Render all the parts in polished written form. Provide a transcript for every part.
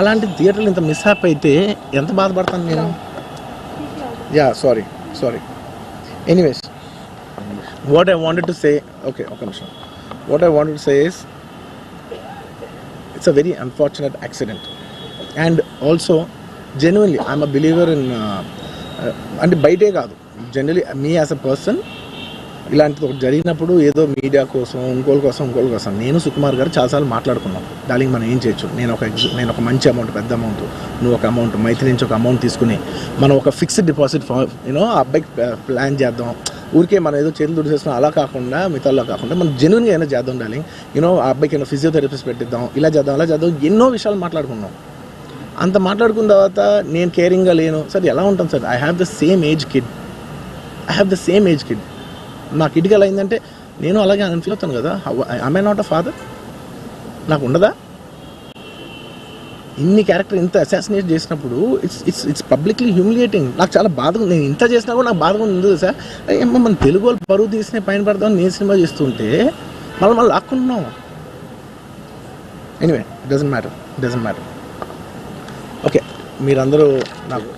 అలాంటి థియేటర్లు ఇంత మిస్హాప్ అయితే ఎంత బాధపడతాను నేను. Yeah sorry anyways what I wanted to say, okay ఒక నిమిషం, what I wanted to say is it's a very unfortunate accident, and also genuinely I'm a believer in అంటే బయటే కాదు, generally me as a person ఇలాంటిది ఒకటి జరిగినప్పుడు ఏదో media కోసం ఇంకోళ్ళ కోసం నేను సుకుమార్ గారు చాలాసార్లు మాట్లాడుకున్నాం, డార్లింగ్ మనం ఏం చేయొచ్చు, నేను ఒక మంచి అమౌంట్, పెద్ద అమౌంట్, నువ్వు ఒక అమౌంట్, మైత్రి నుంచి ఒక అమౌంట్ తీసుకుని మనం ఒక ఫిక్స్డ్ డిపాజిట్ ఆ అబ్బాయికి ప్లాన్ చేద్దాం, ఊరికే మనం ఏదో చేతులు దుడిసేస్తున్నాం అలా కాకుండా, మిగతాలో కాకుండా మనం జెన్యున్గా ఏమైనా చేద్దాం డార్లింగ్, ఆ అబ్బాయికి ఏమైనా ఫిజియోథెరపిస్ట్ పెట్టిద్దాం, ఇలా చేద్దాం ఎన్నో విషయాలు మాట్లాడుకున్నాం. అంత మాట్లాడుకున్న తర్వాత నేను కేరింగ్గా లేను సార్, ఎలా ఉంటాను sir, I have the same age kid, నా కిడ్కి ఎలా అయిందంటే నేను అలాగే ఫీల్ అవుతాను కదా, ఐ నాట్ అ ఫాదర్, నాకు ఉండదా? ఇన్ని క్యారెక్టర్ ఇంత అసాసినేట్ చేసినప్పుడు ఇట్స్ పబ్లిక్లీ హ్యూమిలియేటింగ్. నాకు చాలా బాధగా, నేను ఇంత చేసినా కూడా నాకు బాధగా ఉంది సార్. ఏమో మన తెలుగు వాళ్ళు పరువు తీసిన పైన పడదామని నేను సినిమా చేస్తుంటే మళ్ళీ లాక్కుంటున్నాం. Anyway it doesn't matter. Okay, మీరందరూ నాకు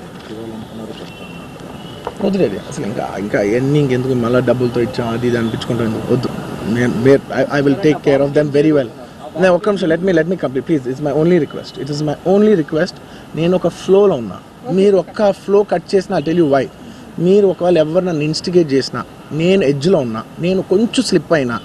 వదిలేదు అసలు, ఇంకా ఎన్ని ఇంకెందుకు మళ్ళీ డబ్బులతో ఇచ్చాం అది ఇది అనిపించుకుంటాను, వద్దు. I will take care of them very well. నేను ఒక్క నిమిషం, let me complete please. It's my only request. నేను ఒక ఫ్లోలో ఉన్నా, మీరు ఒక్క ఫ్లో కట్ చేసినా ఐ టెల్ యూ వై. మీరు ఒకవేళ ఎవరు నన్ను ఇన్స్టిగేట్ చేసినా, నేను ఎడ్జ్లో ఉన్నా, నేను కొంచెం స్లిప్ అయినా